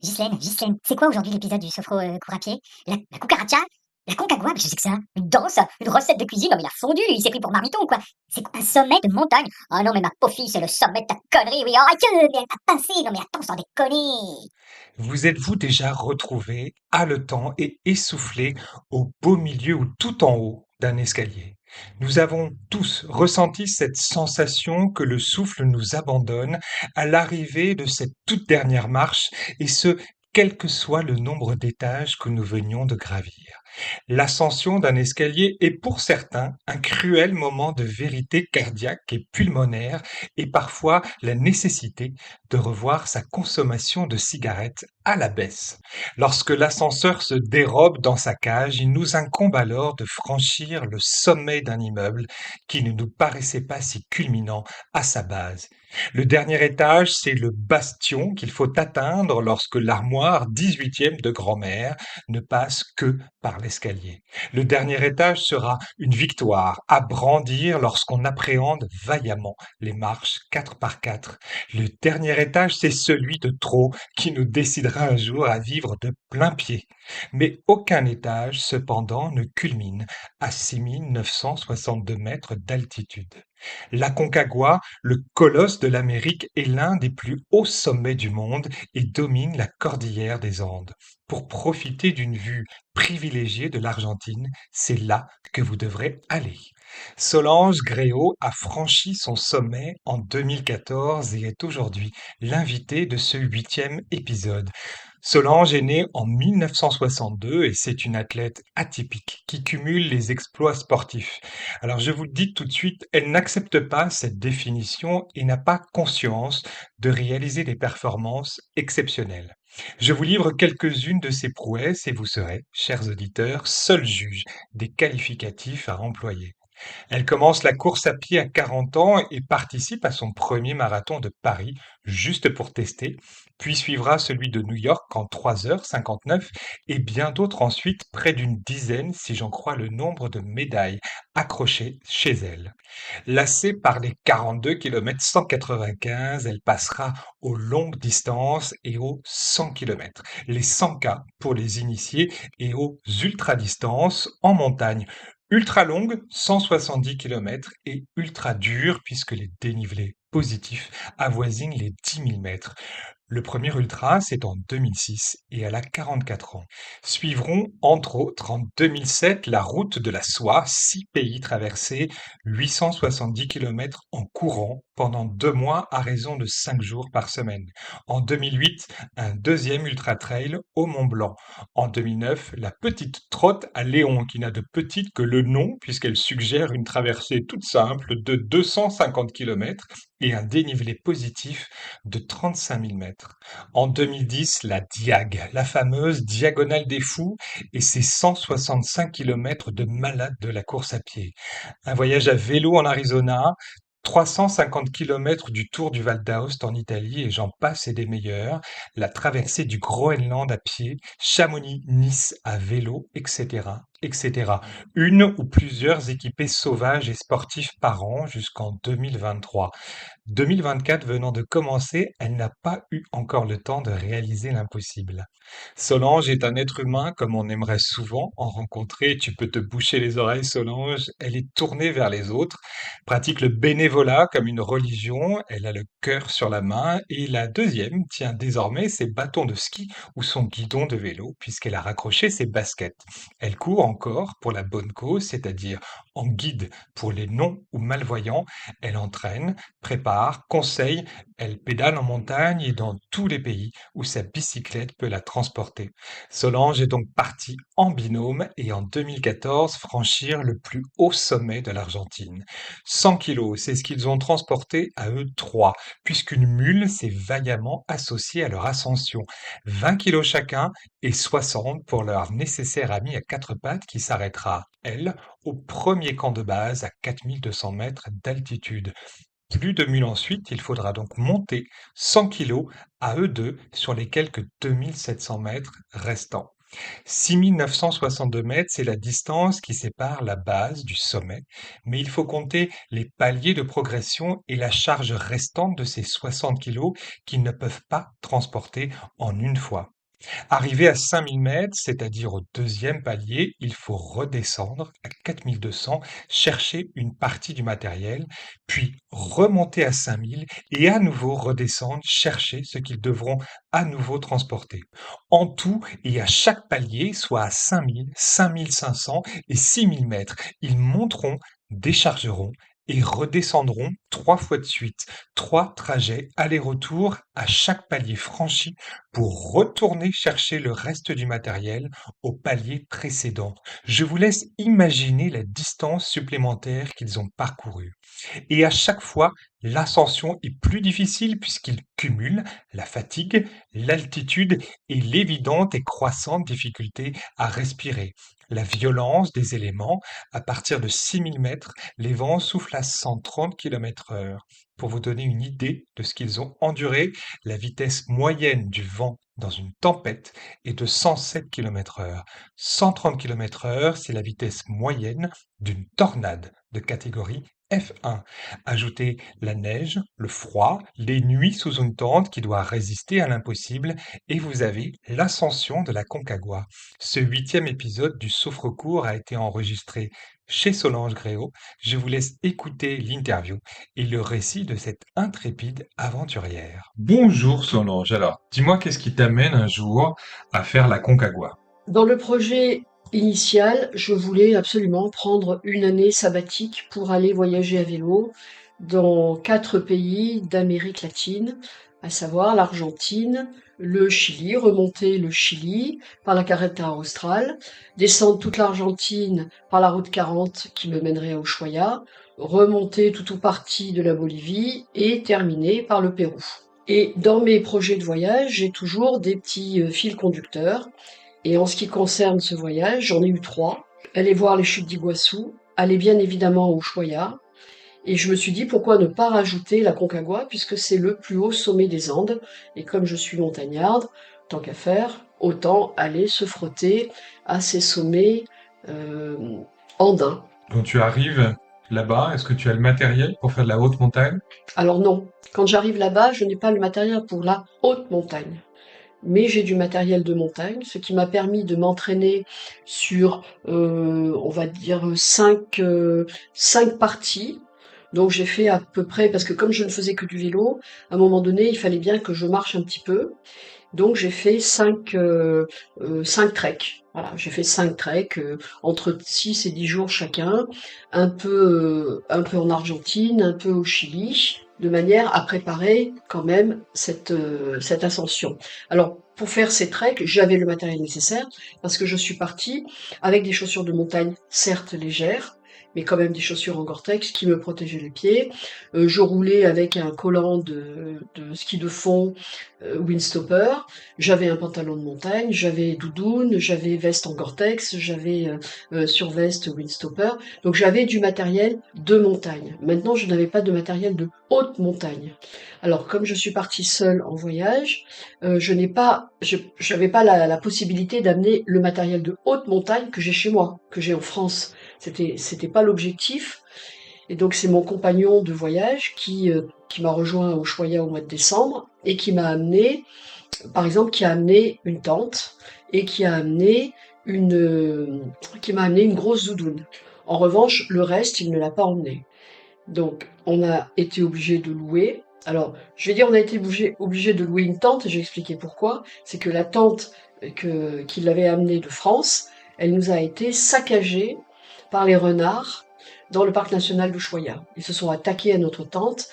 Ghislaine, c'est quoi aujourd'hui l'épisode du Sofro court à pied? La cucaracha? La concagua? Mais je sais que ça. Une danse? Une recette de cuisine? Non mais il a fondu, il s'est pris pour Mariton ou quoi? C'est quoi un sommet de montagne? Ah non mais ma pauvre fille, c'est le sommet de ta connerie, oui, arrête, mais elle m'a pincé, non mais attends, sans déconner! Vous êtes-vous déjà retrouvé, haletant et essoufflé, au beau milieu ou tout en haut d'un escalier? Nous avons tous ressenti cette sensation que le souffle nous abandonne à l'arrivée de cette toute dernière marche, et ce, quel que soit le nombre d'étages que nous venions de gravir. L'ascension d'un escalier est pour certains un cruel moment de vérité cardiaque et pulmonaire, et parfois la nécessité de revoir sa consommation de cigarettes à la baisse. Lorsque l'ascenseur se dérobe dans sa cage, il nous incombe alors de franchir le sommet d'un immeuble qui ne nous paraissait pas si culminant à sa base. Le dernier étage, c'est le bastion qu'il faut atteindre lorsque l'armoire 18e de grand-mère ne passe que par l'escalier. Le dernier étage sera une victoire à brandir lorsqu'on appréhende vaillamment les marches 4 par 4. Le dernier étage, c'est celui de trop qui nous décidera un jour à vivre de plein pied. Mais aucun étage, cependant, ne culmine à 6 962 mètres d'altitude. L'Aconcagua, le colosse de l'Amérique, est l'un des plus hauts sommets du monde et domine la cordillère des Andes. Pour profiter d'une vue privilégiée de l'Argentine, c'est là que vous devrez aller. Solange Gréau a franchi son sommet en 2014 et est aujourd'hui l'invitée de ce huitième épisode. Solange est née en 1962 et c'est une athlète atypique qui cumule les exploits sportifs. Alors je vous le dis tout de suite, elle n'accepte pas cette définition et n'a pas conscience de réaliser des performances exceptionnelles. Je vous livre quelques-unes de ses prouesses et vous serez, chers auditeurs, seuls juges des qualificatifs à employer. Elle commence la course à pied à 40 ans et participe à son premier marathon de Paris, juste pour tester, puis suivra celui de New York en 3h59 et bien d'autres ensuite, près d'une dizaine si j'en crois le nombre de médailles accrochées chez elle. Lassée par les 42 km 195, elle passera aux longues distances et aux 100 km, les 100K pour les initiés et aux ultra-distances en montagne. Ultra longue, 170 km et ultra dure puisque les dénivelés positifs avoisinent les 10 000 mètres. Le premier ultra, c'est en 2006 et elle a 44 ans. Suivront, entre autres, en 2007, la route de la soie, 6 pays traversés, 870 km en courant pendant 2 mois à raison de 5 jours par semaine. En 2008, un deuxième ultra-trail au Mont Blanc. En 2009, la petite trotte à Léon, qui n'a de petite que le nom, puisqu'elle suggère une traversée toute simple de 250 km et un dénivelé positif de 35 000 mètres. En 2010, la Diag, la fameuse Diagonale des Fous et ses 165 km de malade de la course à pied. Un voyage à vélo en Arizona, 350 km du Tour du Val d'Aoste en Italie et j'en passe et des meilleurs, la traversée du Groenland à pied, Chamonix-Nice à vélo, etc., etc. Une ou plusieurs équipées sauvages et sportifs par an jusqu'en 2023. 2024 venant de commencer, elle n'a pas eu encore le temps de réaliser l'impossible. Solange est un être humain comme on aimerait souvent en rencontrer. Tu peux te boucher les oreilles, Solange. Elle est tournée vers les autres, pratique le bénévolat comme une religion. Elle a le cœur sur la main. Et la deuxième tient désormais ses bâtons de ski ou son guidon de vélo puisqu'elle a raccroché ses baskets. Elle court encore pour la bonne cause, c'est-à-dire en guide pour les non ou malvoyants. Elle entraîne, prépare, conseille, elle pédale en montagne et dans tous les pays où sa bicyclette peut la transporter. Solange est donc partie en binôme et en 2014 franchir le plus haut sommet de l'Argentine. 100 kilos, c'est ce qu'ils ont transporté à eux trois, puisqu'une mule s'est vaillamment associée à leur ascension. 20 kilos chacun et 60 pour leur nécessaire amie à quatre pattes qui s'arrêtera, elle, au premier camp de base à 4200 mètres d'altitude. Plus de mules ensuite, il faudra donc monter 100 kilos à eux deux sur les quelques 2700 mètres restants. 6 962 mètres, c'est la distance qui sépare la base du sommet, mais il faut compter les paliers de progression et la charge restante de ces 60 kilos qu'ils ne peuvent pas transporter en une fois. Arrivé à 5 000 mètres, c'est-à-dire au deuxième palier, il faut redescendre à 4 200, chercher une partie du matériel, puis remonter à 5 000 et à nouveau redescendre, chercher ce qu'ils devront à nouveau transporter. En tout et à chaque palier, soit à 5 000, 5 500 et 6 000 mètres, ils monteront, déchargeront et redescendront 3 fois de suite, 3 trajets aller-retour à chaque palier franchi pour retourner chercher le reste du matériel au palier précédent. Je vous laisse imaginer la distance supplémentaire qu'ils ont parcourue. Et à chaque fois, l'ascension est plus difficile puisqu'ils cumulent la fatigue, l'altitude et l'évidente et croissante difficulté à respirer. La violence des éléments, à partir de 6 000 mètres, les vents soufflent à 130 km/h. Pour vous donner une idée de ce qu'ils ont enduré, la vitesse moyenne du vent dans une tempête est de 107 km/h. 130 km/h, c'est la vitesse moyenne d'une tornade de catégorie F1. Ajoutez la neige, le froid, les nuits sous une tente qui doit résister à l'impossible et vous avez l'ascension de la Concagua. Ce 8e épisode du Soufrecourt a été enregistré chez Solange Gréau. Je vous laisse écouter l'interview et le récit de cette intrépide aventurière. Bonjour Solange, alors dis-moi qu'est-ce qui t'amène un jour à faire la Concagua? Dans le projet initial, je voulais absolument prendre une année sabbatique pour aller voyager à vélo dans 4 pays d'Amérique latine, à savoir l'Argentine, le Chili, remonter le Chili par la Carretera Austral, descendre toute l'Argentine par la route 40 qui me mènerait à Ushuaia, remonter tout ou partie de la Bolivie et terminer par le Pérou. Et dans mes projets de voyage, j'ai toujours des petits fils conducteurs. Et en ce qui concerne ce voyage, j'en ai eu 3. Aller voir les chutes d'Iguassou, aller bien évidemment au Ushuaia, et je me suis dit pourquoi ne pas rajouter la Concagua puisque c'est le plus haut sommet des Andes, et comme je suis montagnarde, tant qu'à faire, autant aller se frotter à ces sommets euh, andins. Quand tu arrives là-bas, est-ce que tu as le matériel pour faire de la haute montagne? Alors non, quand j'arrive là-bas, je n'ai pas le matériel pour la haute montagne. Mais j'ai du matériel de montagne, ce qui m'a permis de m'entraîner sur, on va dire, 5 parties. Donc j'ai fait à peu près, parce que comme je ne faisais que du vélo, à un moment donné, il fallait bien que je marche un petit peu. Donc j'ai fait 5 treks. Voilà, j'ai fait 5 treks entre 6 et 10 jours chacun, un peu en Argentine, un peu au Chili, de manière à préparer quand même cette ascension. Alors pour faire ces treks, j'avais le matériel nécessaire parce que je suis partie avec des chaussures de montagne, certes légères, mais quand même des chaussures en Gore-Tex qui me protégeaient les pieds. Je roulais avec un collant de ski de fond Windstopper, j'avais un pantalon de montagne, j'avais doudoune, j'avais veste en Gore-Tex, j'avais surveste Windstopper, donc j'avais du matériel de montagne. Maintenant, je n'avais pas de matériel de haute montagne. Alors, comme je suis partie seule en voyage, j'avais pas la possibilité d'amener le matériel de haute montagne que j'ai chez moi, que j'ai en France. C'était pas l'objectif. Et donc c'est mon compagnon de voyage qui m'a rejoint au Ushuaia au mois de décembre et qui m'a amené, par exemple, qui a amené une tente et qui m'a amené une grosse doudoune. En revanche, le reste, il ne l'a pas emmené. Donc on a été obligé de louer. Alors, je vais dire, on a été obligé de louer une tente, et j'ai expliqué pourquoi. C'est que la tente qu'il avait amenée de France, elle nous a été saccagée par les renards dans le parc national d'Ushuaia. Ils se sont attaqués à notre tente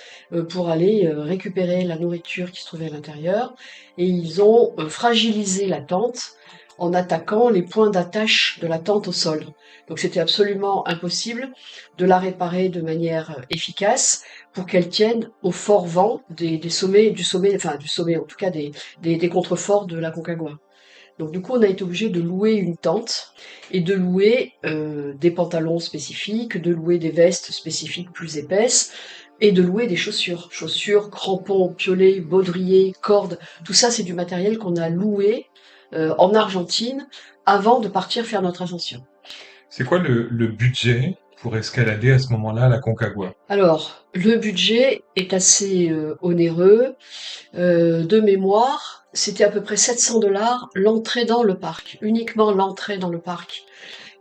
pour aller récupérer la nourriture qui se trouvait à l'intérieur et ils ont fragilisé la tente en attaquant les points d'attache de la tente au sol. Donc c'était absolument impossible de la réparer de manière efficace pour qu'elle tienne au fort vent du sommet en tout cas des contreforts de la Concagua. Donc du coup, on a été obligé de louer une tente et de louer des pantalons spécifiques, de louer des vestes spécifiques plus épaisses et de louer des chaussures. Chaussures, crampons, piolets, baudriers, cordes, tout ça c'est du matériel qu'on a loué en Argentine avant de partir faire notre ascension. C'est quoi le budget pour escalader à ce moment-là la Concagua? Alors, le budget est assez onéreux. De mémoire, c'était à peu près 700 $ l'entrée dans le parc, uniquement l'entrée dans le parc.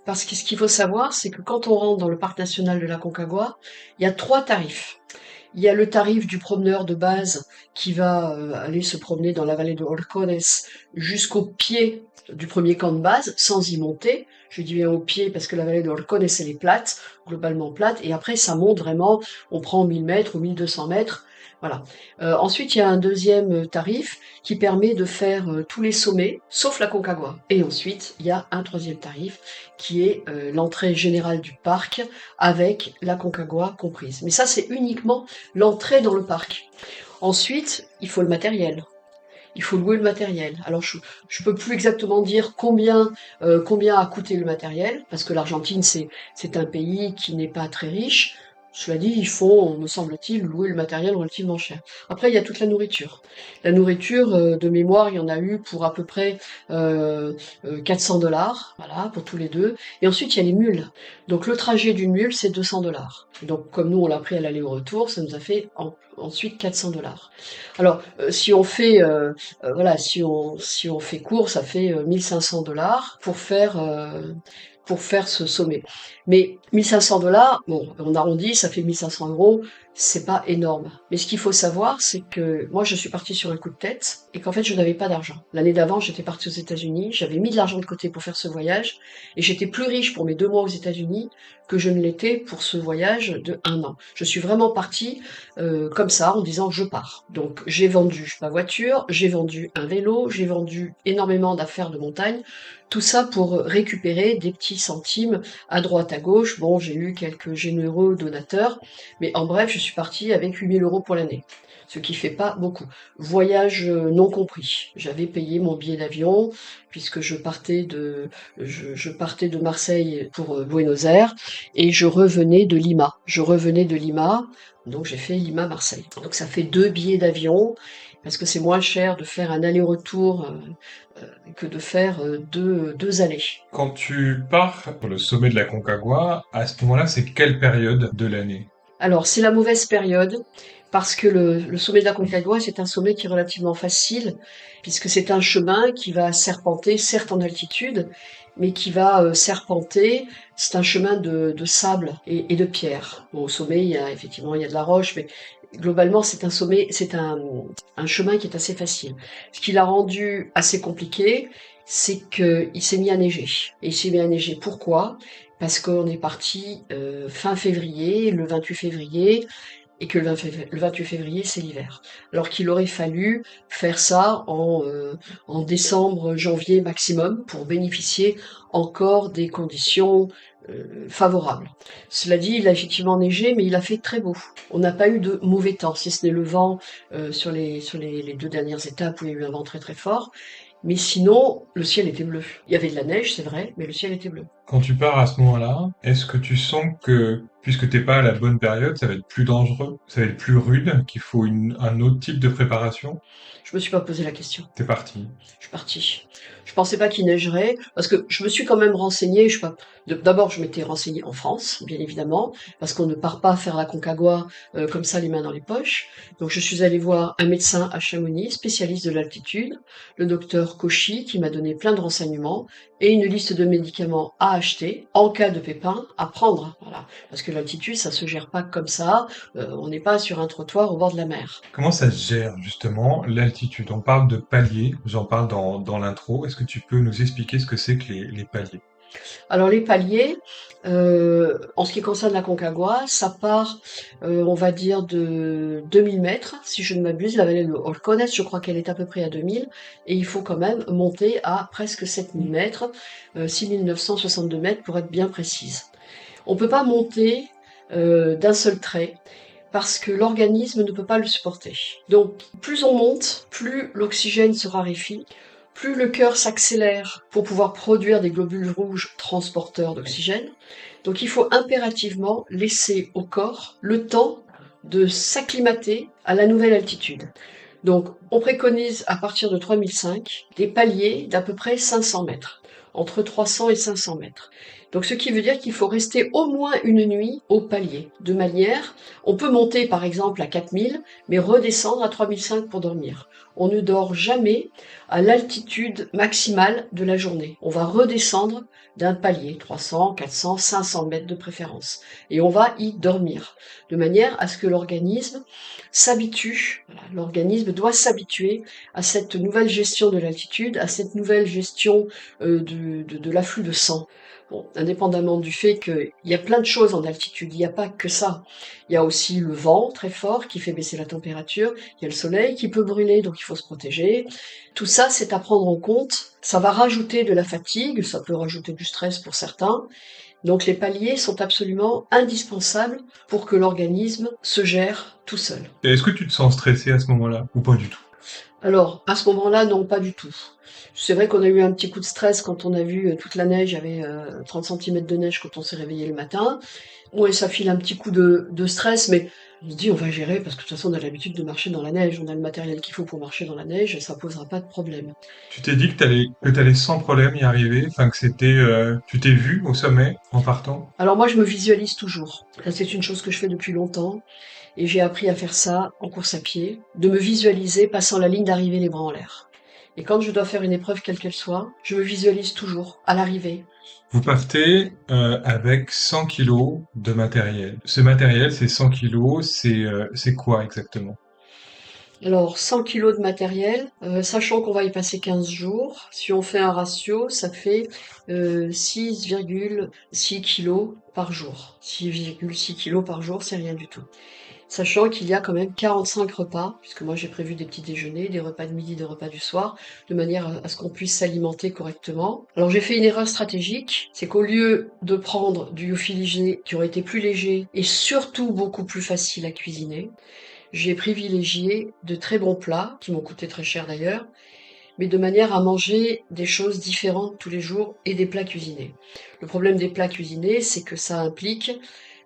Parce que ce qu'il faut savoir, c'est que quand on rentre dans le parc national de la Concagua, il y a 3 tarifs. Il y a le tarif du promeneur de base qui va aller se promener dans la vallée de Horcones jusqu'au pied du premier camp de base, sans y monter. Je dis bien au pied parce que la vallée de Horcones, elle est plate, globalement plate, et après ça monte vraiment, on prend 1000 mètres ou 1200 mètres. Voilà. Ensuite, il y a un deuxième tarif qui permet de faire tous les sommets, sauf la Concagua. Et ensuite, il y a un troisième tarif qui est l'entrée générale du parc avec la Concagua comprise. Mais ça, c'est uniquement l'entrée dans le parc. Ensuite, il faut le matériel. Il faut louer le matériel. Alors, je peux plus exactement dire combien a coûté le matériel, parce que l'Argentine, c'est un pays qui n'est pas très riche. Cela dit, il faut, me semble-t-il, louer le matériel relativement cher. Après, il y a toute la nourriture. La nourriture, de mémoire, il y en a eu pour à peu près 400 $, voilà, pour tous les deux. Et ensuite, il y a les mules. Donc, le trajet d'une mule, c'est 200 $. Donc, comme nous, on l'a pris à l'aller au retour, ça nous a fait ensuite 400 $. Alors, si on fait, voilà, si on fait court, ça fait 1500 $ pour faire ce sommet. Mais 1500 $, bon, on arrondit, ça fait 1500 €, c'est pas énorme. Mais ce qu'il faut savoir, c'est que moi, je suis partie sur un coup de tête et qu'en fait, je n'avais pas d'argent. L'année d'avant, j'étais partie aux États-Unis, j'avais mis de l'argent de côté pour faire ce voyage et j'étais plus riche pour mes 2 mois aux États-Unis que je ne l'étais pour ce voyage de 1 an. Je suis vraiment partie comme ça en disant je pars. Donc j'ai vendu ma voiture, j'ai vendu un vélo, j'ai vendu énormément d'affaires de montagne, tout ça pour récupérer des petits centimes à droite à gauche. Bon, j'ai eu quelques généreux donateurs, mais en bref, je suis partie avec 8000 € pour l'année, ce qui fait pas beaucoup. Voyage non compris. J'avais payé mon billet d'avion puisque je partais de Marseille pour Buenos Aires et je revenais de Lima. Donc j'ai fait Lima-Marseille. Donc ça fait 2 billets d'avion, parce que c'est moins cher de faire un aller-retour que de faire deux allées. Quand tu pars pour le sommet de la Concagua, à ce moment-là, c'est quelle période de l'année? Alors c'est la mauvaise période, parce que le sommet de la Concagua, c'est un sommet qui est relativement facile, puisque c'est un chemin qui va serpenter, certes en altitude, mais qui va serpenter. C'est un chemin de sable et de pierre. Bon, au sommet, il y a de la roche, mais globalement, c'est un chemin qui est assez facile. Ce qui l'a rendu assez compliqué, c'est qu'il s'est mis à neiger. Et il s'est mis à neiger, pourquoi? Parce qu'on est parti fin février, le 28 février, et que le 28 février, c'est l'hiver. Alors qu'il aurait fallu faire ça en décembre, janvier maximum, pour bénéficier encore des conditions favorables. Cela dit, il a effectivement neigé, mais il a fait très beau. On n'a pas eu de mauvais temps, si ce n'est le vent sur les 2 dernières étapes où il y a eu un vent très très fort. Mais sinon, le ciel était bleu. Il y avait de la neige, c'est vrai, mais le ciel était bleu. Quand tu pars à ce moment-là, est-ce que tu sens que, puisque t'es pas à la bonne période, ça va être plus dangereux, ça va être plus rude, qu'il faut un autre type de préparation? Je me suis pas posé la question. T'es parti. Je suis partie. Je pensais pas qu'il neigerait, parce que je me suis quand même renseignée. D'abord, je m'étais renseignée en France, bien évidemment, parce qu'on ne part pas faire la Concagua comme ça, les mains dans les poches. Donc, je suis allée voir un médecin à Chamonix, spécialiste de l'altitude, le docteur Cauchy, qui m'a donné plein de renseignements et une liste de médicaments à acheter en cas de pépin, à prendre. Voilà, parce que l'altitude, ça se gère pas comme ça. On n'est pas sur un trottoir au bord de la mer. Comment ça se gère justement l'altitude? On parle de paliers, j'en parle dans l'intro. Est-ce que tu peux nous expliquer ce que c'est que les paliers? Alors les paliers, en ce qui concerne la Concagua, ça part, on va dire de 2000 mètres, si je ne m'abuse. La vallée de Horcones, je crois qu'elle est à peu près à 2000, et il faut quand même monter à presque 7000 mètres, 6962 mètres pour être bien précise. On ne peut pas monter d'un seul trait, parce que l'organisme ne peut pas le supporter. Donc, plus on monte, plus l'oxygène se raréfie, plus le cœur s'accélère pour pouvoir produire des globules rouges transporteurs d'oxygène. Donc, il faut impérativement laisser au corps le temps de s'acclimater à la nouvelle altitude. Donc, on préconise à partir de 3005 des paliers d'à peu près 500 mètres, entre 300 et 500 mètres. Donc, ce qui veut dire qu'il faut rester au moins une nuit au palier. De manière, on peut monter par exemple à 4000, mais redescendre à 3005 pour dormir. On ne dort jamais à l'altitude maximale de la journée. On va redescendre d'un palier, 300, 400, 500 mètres de préférence. Et on va y dormir, de manière à ce que l'organisme s'habitue, voilà, l'organisme doit s'habituer à cette nouvelle gestion de l'altitude, à cette nouvelle gestion de l'afflux de sang. Bon, indépendamment du fait qu'il y a plein de choses en altitude, il n'y a pas que ça. Il y a aussi le vent très fort qui fait baisser la température, il y a le soleil qui peut brûler, donc il faut se protéger. Tout ça, c'est à prendre en compte. Ça va rajouter de la fatigue, ça peut rajouter du stress pour certains. Donc les paliers sont absolument indispensables pour que l'organisme se gère tout seul. Et est-ce que tu te sens stressé à ce moment-là ou pas du tout? Alors, à ce moment-là, non, pas du tout. C'est vrai qu'on a eu un petit coup de stress quand on a vu toute la neige, il y avait 30 cm de neige quand on s'est réveillé le matin. Ouais, ça file un petit coup de stress, mais on se dit on va gérer parce que de toute façon on a l'habitude de marcher dans la neige, on a le matériel qu'il faut pour marcher dans la neige, et ça posera pas de problème. Tu t'es dit que t'allais sans problème y arriver, enfin que tu t'es vu au sommet en partant? Alors moi je me visualise toujours. Ça c'est une chose que je fais depuis longtemps. Et j'ai appris à faire ça en course à pied, de me visualiser passant la ligne d'arrivée les bras en l'air. Et quand je dois faire une épreuve quelle qu'elle soit, je me visualise toujours à l'arrivée. Vous partez avec 100 kilos de matériel. Ce matériel, c'est 100 kilos, c'est quoi exactement? Alors 100 kilos de matériel, sachant qu'on va y passer 15 jours, si on fait un ratio, ça fait 6,6 kilos par jour. 6,6 kilos par jour, c'est rien du tout. Sachant qu'il y a quand même 45 repas, puisque moi j'ai prévu des petits déjeuners, des repas de midi, des repas du soir, de manière à ce qu'on puisse s'alimenter correctement. Alors j'ai fait une erreur stratégique, c'est qu'au lieu de prendre du lyophilisé qui aurait été plus léger et surtout beaucoup plus facile à cuisiner, j'ai privilégié de très bons plats, qui m'ont coûté très cher d'ailleurs, mais de manière à manger des choses différentes tous les jours et des plats cuisinés. Le problème des plats cuisinés, c'est que ça implique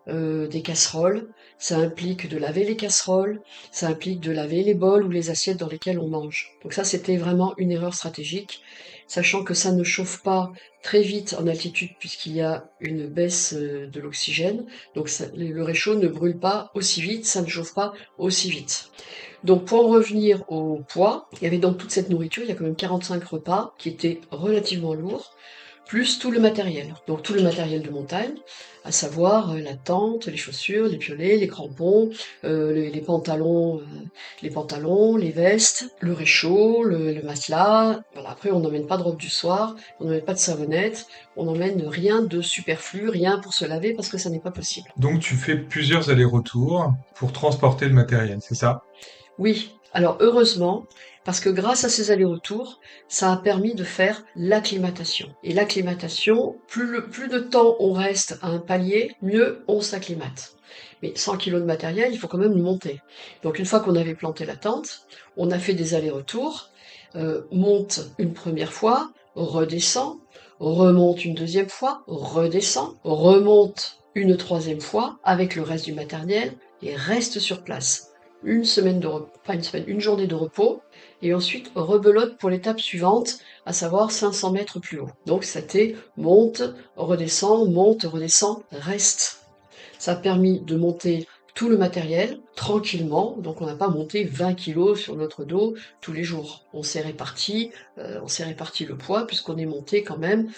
des casseroles, ça implique de laver les casseroles, ça implique de laver les bols ou les assiettes dans lesquelles on mange. Donc ça, c'était vraiment une erreur stratégique, sachant que ça ne chauffe pas très vite en altitude puisqu'il y a une baisse de l'oxygène, donc le réchaud ne brûle pas aussi vite, ça ne chauffe pas aussi vite. Donc pour en revenir au poids, il y avait donc toute cette nourriture, il y a quand même 45 repas qui étaient relativement lourds, plus tout le matériel. Donc tout le matériel de montagne, à savoir la tente, les chaussures, les piolets, les crampons, les pantalons, les vestes, le réchaud, le matelas. Voilà. Après, on n'emmène pas de robe du soir, on n'emmène pas de savonnette, on n'emmène rien de superflu, rien pour se laver parce que ça n'est pas possible. Donc tu fais plusieurs allers-retours pour transporter le matériel, c'est ça? Oui, alors heureusement, parce que grâce à ces allers-retours, ça a permis de faire l'acclimatation. Et l'acclimatation, plus de temps on reste à un palier, mieux on s'acclimate. Mais 100 kilos de matériel, il faut quand même le monter. Donc une fois qu'on avait planté la tente, on a fait des allers-retours, monte une première fois, redescend, remonte une deuxième fois, redescend, remonte une troisième fois avec le reste du matériel et reste sur place. Une semaine de repos, pas une semaine, une journée de repos, et ensuite rebelote pour l'étape suivante, à savoir 500 mètres plus haut. Donc c'était monte, redescend, reste. Ça a permis de monter tout le matériel tranquillement, donc on n'a pas monté 20 kilos sur notre dos tous les jours. On s'est réparti le poids puisqu'on est monté quand même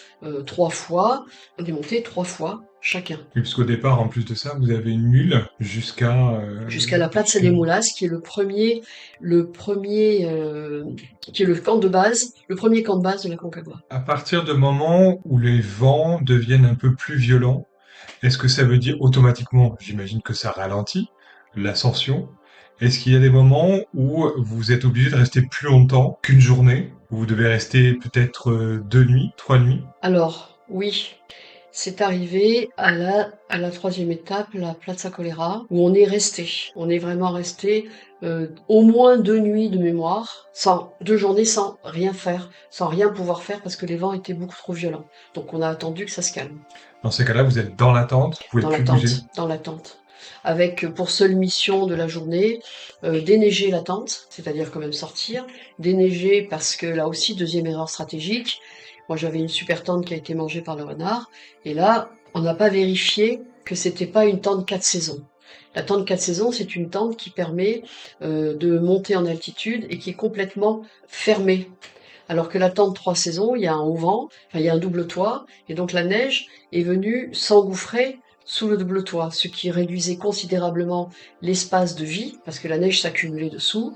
3 fois, on est monté 3 fois chacun. Oui, parce qu'au départ, en plus de ça, vous avez une mule Jusqu'à la Platza des Moulas, qui est qui est le camp de base, le premier camp de base de la Concagua. À partir du moment où les vents deviennent un peu plus violents, est-ce que ça veut dire automatiquement, j'imagine que ça ralentit l'ascension? Est-ce qu'il y a des moments où vous êtes obligé de rester plus longtemps qu'une journée, où vous devez rester peut-être 2 nuits, 3 nuits? Alors, oui, c'est arrivé à la troisième étape, la Plaza Colera, où on est resté. On est vraiment resté au moins 2 nuits de mémoire, 2 journées sans rien faire, sans rien pouvoir faire parce que les vents étaient beaucoup trop violents. Donc on a attendu que ça se calme. Dans ces cas-là, vous êtes dans la tente, vous pouvez plus bouger. Dans la tente. avec pour seule mission de la journée déneiger la tente, c'est-à-dire quand même sortir, déneiger parce que là aussi, deuxième erreur stratégique, moi j'avais une super tente qui a été mangée par le renard, et là, on n'a pas vérifié que c'était pas une tente 4 saisons. La tente 4 saisons, c'est une tente qui permet de monter en altitude et qui est complètement fermée. Alors que la tente 3 saisons, il y a un auvent, enfin il y a un double toit, et donc la neige est venue s'engouffrer sous le double toit, ce qui réduisait considérablement l'espace de vie, parce que la neige s'accumulait dessous,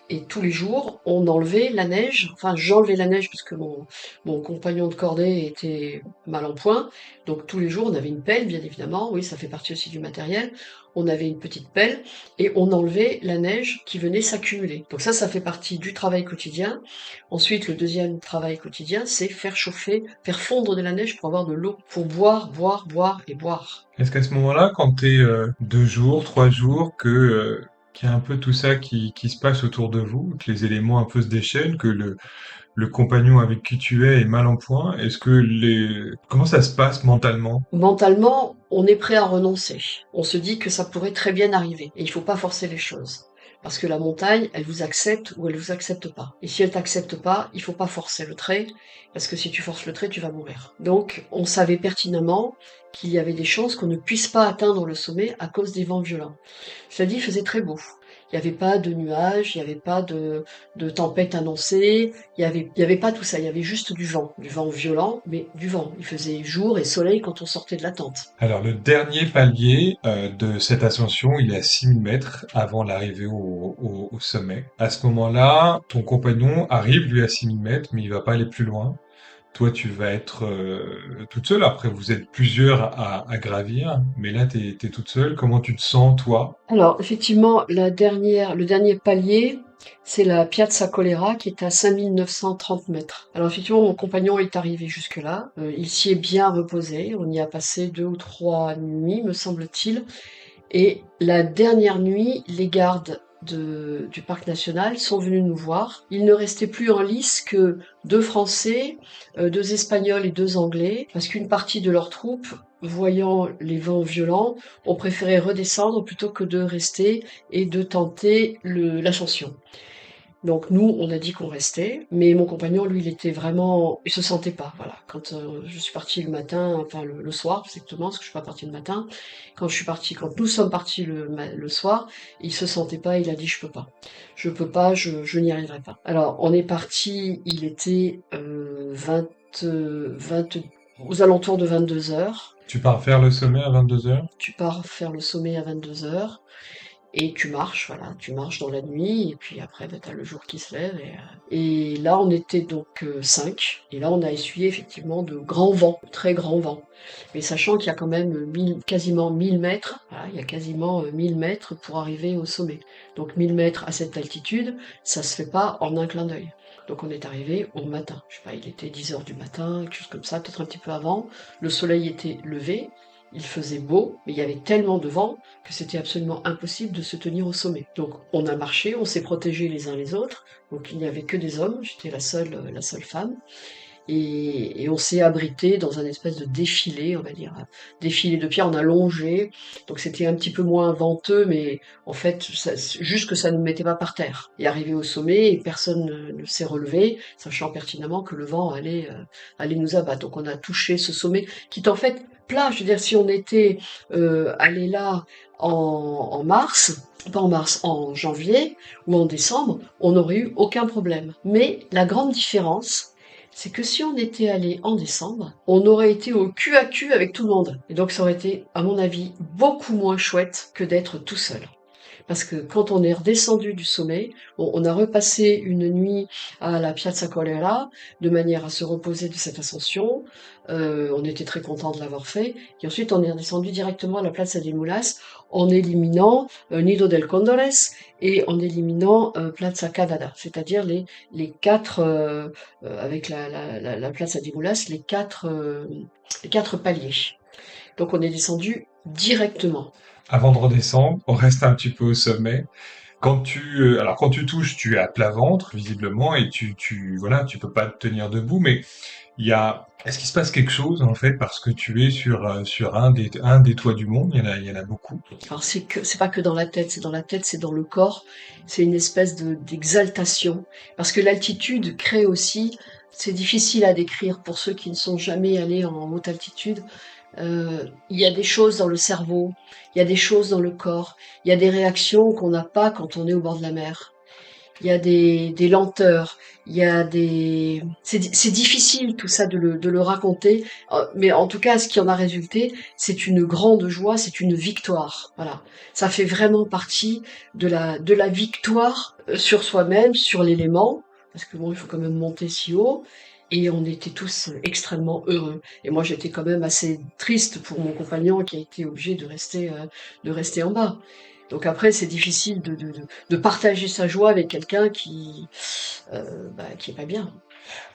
et tous les jours, on enlevait la neige, enfin j'enlevais la neige parce que mon compagnon de cordée était mal en point, donc tous les jours on avait une pelle, bien évidemment, oui ça fait partie aussi du matériel, on avait une petite pelle, et on enlevait la neige qui venait s'accumuler. Donc ça fait partie du travail quotidien. Ensuite, le deuxième travail quotidien, c'est faire chauffer, faire fondre de la neige pour avoir de l'eau, pour boire, boire, boire et boire. Est-ce qu'à ce moment-là, quand t'es 2 jours, 3 jours, qu'il y a un peu tout ça qui se passe autour de vous, que les éléments un peu se déchaînent, que le compagnon avec qui tu es mal en point, comment ça se passe mentalement? Mentalement, on est prêt à renoncer. On se dit que ça pourrait très bien arriver. Et il faut pas forcer les choses. Parce que la montagne, elle vous accepte ou elle vous accepte pas. Et si elle t'accepte pas, il faut pas forcer le trait, parce que si tu forces le trait, tu vas mourir. Donc, on savait pertinemment qu'il y avait des chances qu'on ne puisse pas atteindre le sommet à cause des vents violents. Cela dit, il faisait très beau. Il n'y avait pas de nuages, il n'y avait pas de tempête annoncée, il y avait pas tout ça, il y avait juste du vent violent, mais du vent. Il faisait jour et soleil quand on sortait de la tente. Alors, le dernier palier de cette ascension, il est à 6 000 mètres avant l'arrivée au sommet. À ce moment-là, ton compagnon arrive, lui, à 6 000 mètres, mais il va pas aller plus loin. Toi, tu vas être toute seule. Après, vous êtes plusieurs à gravir, mais là, t'es toute seule. Comment tu te sens, toi? Alors, effectivement, le dernier palier, c'est la Piazza Colera qui est à 5 930 mètres. Alors, effectivement, mon compagnon est arrivé jusque-là. Il s'y est bien reposé. On y a passé 2 ou 3 nuits, me semble-t-il. Et la dernière nuit, les gardes du parc national sont venus nous voir. Il ne restait plus en lice que 2 Français, 2 Espagnols et 2 Anglais, parce qu'une partie de leurs troupes, voyant les vents violents, ont préféré redescendre plutôt que de rester et de tenter l'ascension. Donc nous, on a dit qu'on restait, mais mon compagnon, lui, il se sentait pas, voilà. Quand je suis partie le matin, enfin le soir, exactement, parce que je suis pas partie le matin, quand nous sommes partis le soir, il se sentait pas, il a dit je peux pas, je n'y arriverai pas. Alors on est parti, il était 20, aux alentours de 22 heures. Tu pars faire le sommet à 22 heures? Tu pars faire le sommet à 22 heures. Et tu marches, voilà, tu marches dans la nuit, et puis après, bah, t'as le jour qui se lève. Et là, on était donc 5, et là, on a essuyé effectivement de grands vents, très grands vents. Mais sachant qu'il y a quand même quasiment 1000 mètres, voilà, il y a quasiment 1000 mètres pour arriver au sommet. Donc 1000 mètres à cette altitude, ça se fait pas en un clin d'œil. Donc on est arrivé au matin, je sais pas, il était 10 heures du matin, quelque chose comme ça, peut-être un petit peu avant. Le soleil était levé, il faisait beau, mais il y avait tellement de vent que c'était absolument impossible de se tenir au sommet. Donc on a marché, on s'est protégés les uns les autres, donc il n'y avait que des hommes, j'étais la seule femme, et on s'est abrité dans un espèce de défilé, on va dire, défilé de pierre, on a longé, donc c'était un petit peu moins venteux, mais en fait, juste que ça ne nous mettait pas par terre. Et arrivé au sommet, personne ne s'est relevé, sachant pertinemment que le vent allait nous abattre. Donc on a touché ce sommet, qui est en fait plat, je veux dire, si on était allé là en mars, pas en mars, en janvier ou en décembre, on n'aurait eu aucun problème. Mais la grande différence, c'est que si on était allé en décembre, on aurait été au cul à cul avec tout le monde. Et donc ça aurait été, à mon avis, beaucoup moins chouette que d'être tout seul. Parce que quand on est redescendu du sommet, on a repassé une nuit à la Piazza Colera, de manière à se reposer de cette ascension. On était très content de l'avoir fait. Et ensuite, on est redescendu directement à la Plaza de Mulas en éliminant Nido del Condores et en éliminant Plaza Cavada, c'est-à-dire les quatre, avec la Plaza de Mulas, les quatre paliers. Donc on est descendu directement. Avant de redescendre, on reste un petit peu au sommet. Quand tu touches, tu es à plat ventre, visiblement, et voilà, tu peux pas te tenir debout, mais Est-ce qu'il se passe quelque chose en fait parce que tu es sur un des toits du monde? Il y en a beaucoup. Alors c'est pas que dans la tête, c'est dans le corps. C'est une espèce d'exaltation. Parce que l'altitude crée aussi, c'est difficile à décrire pour ceux qui ne sont jamais allés en haute altitude. Il y a des choses dans le cerveau, il y a des choses dans le corps, il y a des réactions qu'on n'a pas quand on est au bord de la mer. Il y a des lenteurs, il y a des... C'est difficile tout ça de le raconter, mais en tout cas, ce qui en a résulté, c'est une grande joie, c'est une victoire. Voilà, ça fait vraiment partie de la victoire sur soi-même, sur l'élément, parce que bon, il faut quand même monter si haut, et on était tous extrêmement heureux. Et moi, j'étais quand même assez triste pour mon compagnon qui a été obligé de rester en bas. Donc après, c'est difficile de partager sa joie avec quelqu'un qui est pas bien.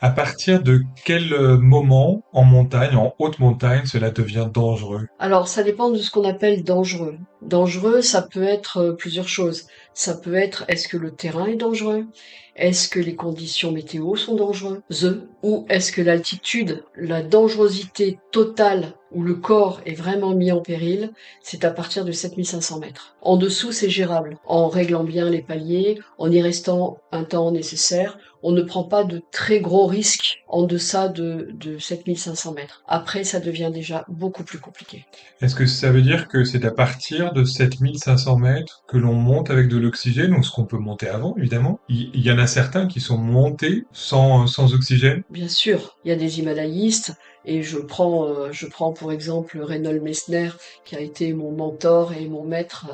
À partir de quel moment en montagne, en haute montagne, cela devient dangereux? Alors, ça dépend de ce qu'on appelle dangereux. Dangereux, ça peut être plusieurs choses. Ça peut être, est-ce que le terrain est dangereux? Est-ce que les conditions météo sont dangereuses? Ou est-ce que l'altitude, la dangerosité totale où le corps est vraiment mis en péril, c'est à partir de 7500 mètres. En dessous, c'est gérable. En réglant bien les paliers, en y restant un temps nécessaire, on ne prend pas de très gros risques en deçà de 7500 mètres. Après, ça devient déjà beaucoup plus compliqué. Est-ce que ça veut dire que c'est à partir de 7500 mètres que l'on monte avec de l'oxygène, ou ce qu'on peut monter avant, évidemment? Il y en a certains qui sont montés sans oxygène? Bien sûr, il y a des himalayistes, et je prends pour exemple Reinhold Messner, qui a été mon mentor et mon maître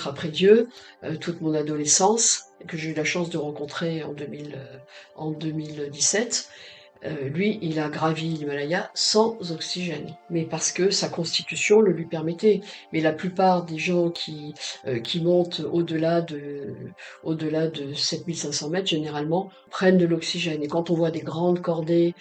après Dieu, toute mon adolescence, que j'ai eu la chance de rencontrer en 2017. Lui, il a gravi l'Himalaya sans oxygène, mais parce que sa constitution le lui permettait. Mais la plupart des gens qui montent au-delà de 7500 mètres, généralement, prennent de l'oxygène. Et quand on voit des grandes cordées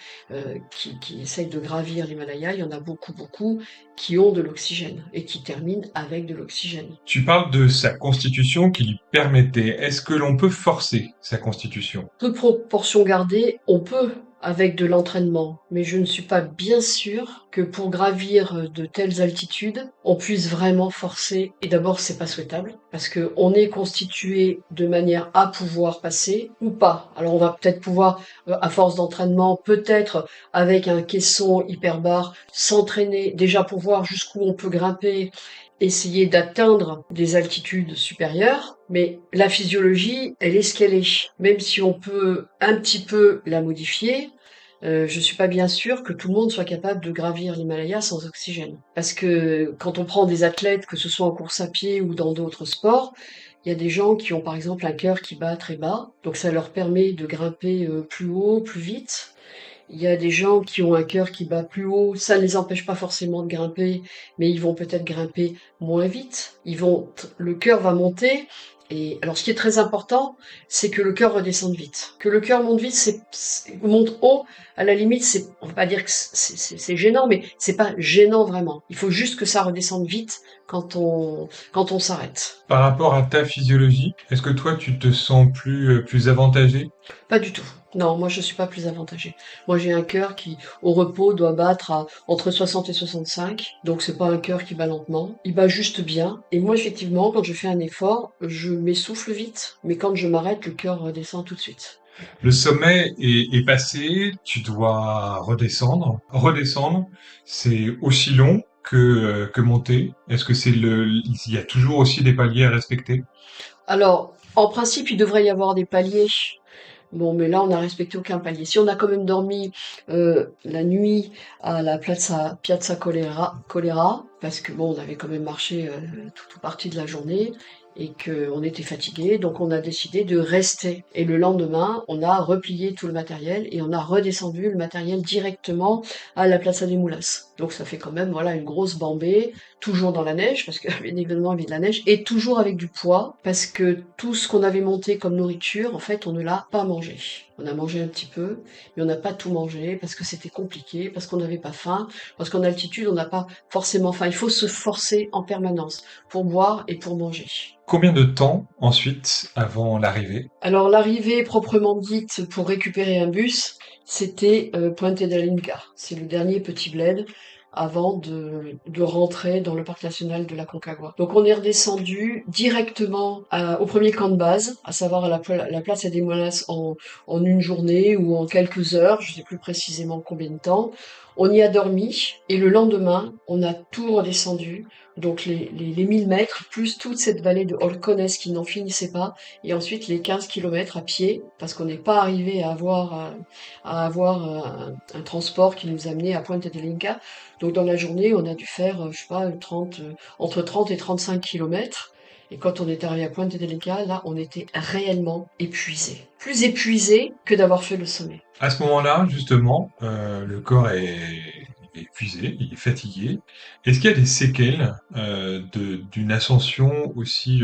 qui essayent de gravir l'Himalaya, il y en a beaucoup, beaucoup qui ont de l'oxygène et qui terminent avec de l'oxygène. Tu parles de sa constitution qui lui permettait. Est-ce que l'on peut forcer sa constitution? Toute proportion gardée, on peut avec de l'entraînement, mais je ne suis pas bien sûre que pour gravir de telles altitudes, on puisse vraiment forcer. Et d'abord, c'est pas souhaitable, parce que on est constitué de manière à pouvoir passer ou pas. Alors on va peut-être pouvoir, à force d'entraînement, peut-être avec un caisson hyperbare, s'entraîner déjà pour voir jusqu'où on peut grimper, essayer d'atteindre des altitudes supérieures, mais la physiologie, elle est ce qu'elle est. Même si on peut un petit peu la modifier, je suis pas bien sûre que tout le monde soit capable de gravir l'Himalaya sans oxygène. Parce que quand on prend des athlètes, que ce soit en course à pied ou dans d'autres sports, il y a des gens qui ont par exemple un cœur qui bat très bas, donc ça leur permet de grimper plus haut, plus vite. Il y a des gens qui ont un cœur qui bat plus haut, ça ne les empêche pas forcément de grimper, mais ils vont peut-être grimper moins vite. Le cœur va monter, et alors ce qui est très important, c'est que le cœur redescende vite. Que le cœur monte vite, monte haut, à la limite, on va pas dire que c'est gênant, mais c'est pas gênant vraiment. Il faut juste que ça redescende vite quand on s'arrête. Par rapport à ta physiologie, est-ce que toi tu te sens plus avantagé? Pas du tout. Non, moi je suis pas plus avantagée. Moi j'ai un cœur qui, au repos, doit battre entre 60 et 65, donc c'est pas un cœur qui bat lentement. Il bat juste bien. Et moi effectivement, quand je fais un effort, je m'essouffle vite, mais quand je m'arrête, le cœur redescend tout de suite. Le sommet est passé, tu dois redescendre. Redescendre, c'est aussi long que monter. Est-ce que il y a toujours aussi des paliers à respecter? Alors, en principe, il devrait y avoir des paliers. Bon, mais là, on n'a respecté aucun palier. Si on a quand même dormi la nuit à la Piazza Colera, parce que bon, on avait quand même marché toute partie de la journée et qu'on était fatigué, donc on a décidé de rester. Et le lendemain, on a replié tout le matériel et on a redescendu le matériel directement à la Plaza de Moulas. Donc ça fait quand même voilà une grosse bambée, toujours dans la neige, parce que bien évidemment il y avait de la neige, et toujours avec du poids, parce que tout ce qu'on avait monté comme nourriture, en fait, on ne l'a pas mangé. On a mangé un petit peu, mais on n'a pas tout mangé, parce que c'était compliqué, parce qu'on n'avait pas faim, parce qu'en altitude, on n'a pas forcément faim. Il faut se forcer en permanence pour boire et pour manger. Combien de temps ensuite avant l'arrivée? Alors l'arrivée proprement dite pour récupérer un bus, c'était Puente del Inca. C'est le dernier petit bled avant de rentrer dans le parc national de la Concagua. Donc on est redescendu directement au premier camp de base, à savoir à la place des Molas en une journée ou en quelques heures, je ne sais plus précisément combien de temps. On y a dormi et le lendemain, on a tout redescendu. Donc les 1000 mètres, plus toute cette vallée de Horcones qui n'en finissait pas, et ensuite les 15 kilomètres à pied, parce qu'on n'est pas arrivé à avoir un transport qui nous amenait à Puente del Inca. Donc dans la journée, on a dû faire, je sais pas, entre 30 et 35 kilomètres. Et quand on est arrivé à Puente del Inca, là, on était réellement épuisé. Plus épuisé que d'avoir fait le sommet. À ce moment-là, justement, le corps est épuisé, il est fatigué. Est-ce qu'il y a des séquelles d'une ascension aussi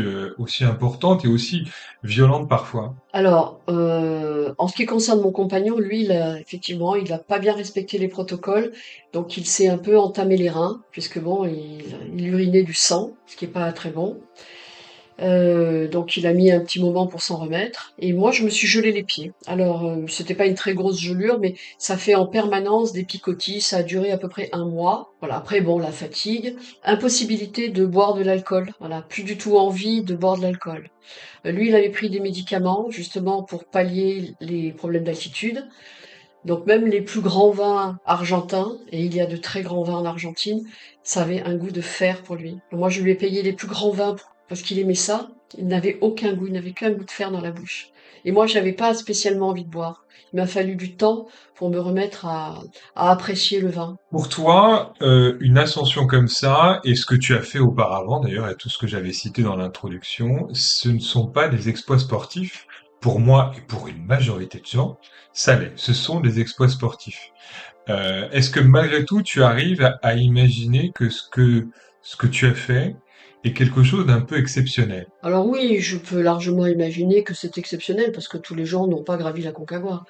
importante et aussi violente parfois? Alors, en ce qui concerne mon compagnon, lui, effectivement, il n'a pas bien respecté les protocoles, donc il s'est un peu entamé les reins, puisque bon, il urinait du sang, ce qui est pas très bon. Donc il a mis un petit moment pour s'en remettre. Et moi, je me suis gelé les pieds. Alors, c'était pas une très grosse gelure, mais ça fait en permanence des picotis. Ça a duré à peu près un mois. Voilà. Après, bon, la fatigue, impossibilité de boire de l'alcool. Voilà, plus du tout envie de boire de l'alcool. Lui, il avait pris des médicaments justement pour pallier les problèmes d'altitude. Donc même les plus grands vins argentins, et il y a de très grands vins en Argentine, ça avait un goût de fer pour lui. Moi, je lui ai payé les plus grands vins parce qu'il aimait ça. Il n'avait aucun goût, il n'avait qu'un goût de fer dans la bouche. Et moi, j'avais pas spécialement envie de boire. Il m'a fallu du temps pour me remettre à apprécier le vin. Pour toi, une ascension comme ça, et ce que tu as fait auparavant d'ailleurs, et tout ce que j'avais cité dans l'introduction, ce ne sont pas des exploits sportifs. Pour moi et pour une majorité de gens, ça l'est. Ce sont des exploits sportifs. Est-ce que malgré tout, tu arrives à imaginer que ce que tu as fait est quelque chose d'un peu exceptionnel? Alors oui, je peux largement imaginer que c'est exceptionnel parce que tous les gens n'ont pas gravi la Concagua.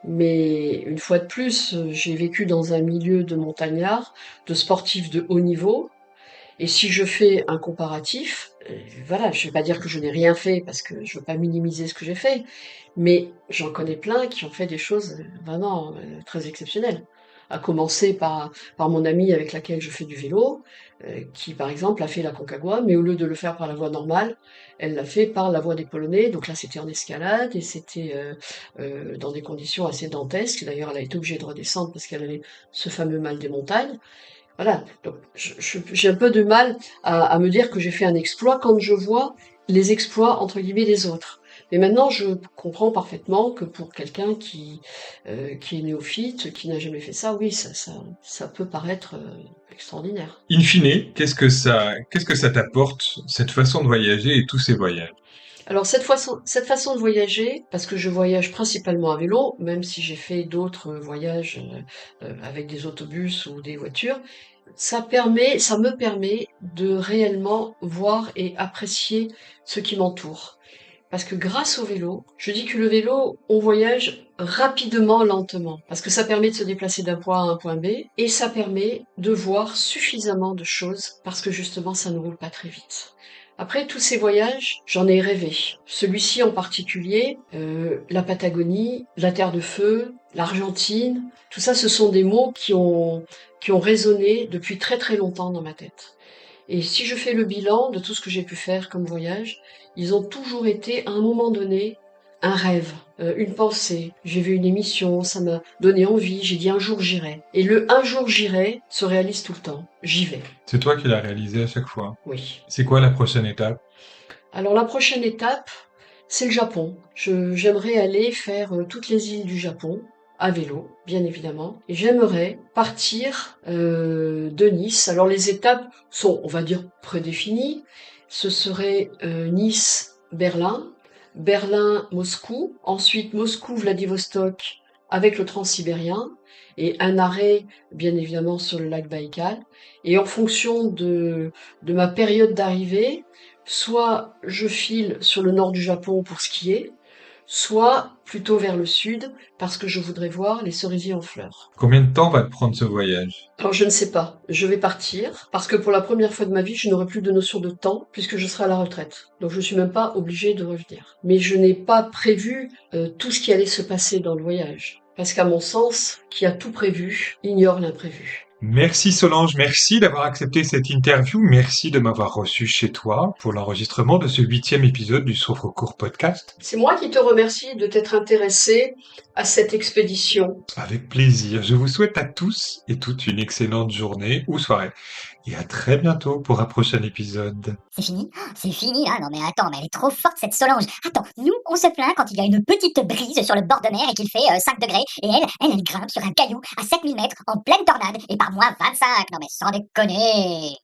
Mais une fois de plus, j'ai vécu dans un milieu de montagnards, de sportifs de haut niveau, et si je fais un comparatif, voilà, je vais pas dire que je n'ai rien fait parce que je veux pas minimiser ce que j'ai fait, mais j'en connais plein qui ont fait des choses vraiment très exceptionnelles. À commencer par mon amie avec laquelle je fais du vélo, qui par exemple a fait la Concagua, mais au lieu de le faire par la voie normale, elle l'a fait par la voie des Polonais. Donc là, c'était en escalade et c'était dans des conditions assez dantesques. D'ailleurs, elle a été obligée de redescendre parce qu'elle avait ce fameux mal des montagnes. Voilà, donc j'ai un peu de mal à me dire que j'ai fait un exploit quand je vois les exploits entre guillemets des autres. Mais maintenant, je comprends parfaitement que pour quelqu'un qui est néophyte, qui n'a jamais fait ça, oui, ça peut paraître extraordinaire. In fine, qu'est-ce que ça t'apporte, cette façon de voyager et tous ces voyages? Alors cette façon de voyager, parce que je voyage principalement à vélo, même si j'ai fait d'autres voyages avec des autobus ou des voitures, ça me permet de réellement voir et apprécier ce qui m'entoure. Parce que grâce au vélo, je dis que le vélo, on voyage rapidement, lentement. Parce que ça permet de se déplacer d'un point A à un point B, et ça permet de voir suffisamment de choses, parce que justement, ça ne roule pas très vite. Après tous ces voyages, j'en ai rêvé. Celui-ci en particulier, la Patagonie, la Terre de Feu, l'Argentine, tout ça, ce sont des mots qui ont résonné depuis très très longtemps dans ma tête. Et si je fais le bilan de tout ce que j'ai pu faire comme voyage, ils ont toujours été, à un moment donné, un rêve, une pensée. J'ai vu une émission, ça m'a donné envie, j'ai dit un jour j'irai. Et le un jour j'irai se réalise tout le temps. J'y vais, C'est toi qui l'as réalisé à chaque fois. oui. C'est quoi la prochaine étape? Alors la prochaine étape, c'est le Japon. J'aimerais aller faire toutes les îles du Japon, à vélo, bien évidemment. Et j'aimerais partir de Nice. Alors les étapes sont, on va dire, prédéfinies. Ce serait Nice-Berlin, Berlin-Moscou, ensuite Moscou-Vladivostok avec le transsibérien, et un arrêt, bien évidemment, sur le lac Baïkal. Et en fonction de ma période d'arrivée, soit je file sur le nord du Japon pour skier, soit plutôt vers le sud parce que je voudrais voir les cerisiers en fleurs. Combien de temps va te prendre ce voyage? Alors je ne sais pas, je vais partir parce que pour la première fois de ma vie, je n'aurai plus de notion de temps puisque je serai à la retraite. Donc je suis même pas obligée de revenir. Mais je n'ai pas prévu tout ce qui allait se passer dans le voyage. Parce qu'à mon sens, qui a tout prévu, ignore l'imprévu. Merci Solange, merci d'avoir accepté cette interview, merci de m'avoir reçu chez toi pour l'enregistrement de ce 8e épisode du Souffre Court podcast. C'est moi qui te remercie de t'être intéressé à cette expédition. Avec plaisir, je vous souhaite à tous et toutes une excellente journée ou soirée. Et à très bientôt pour un prochain épisode. C'est fini? C'est fini là? Non mais attends, mais elle est trop forte cette Solange. Attends, nous on se plaint quand il y a une petite brise sur le bord de mer et qu'il fait 5 degrés. Et elle grimpe sur un caillou à 7000 mètres en pleine tornade. Et par moins 25. Non mais sans déconner.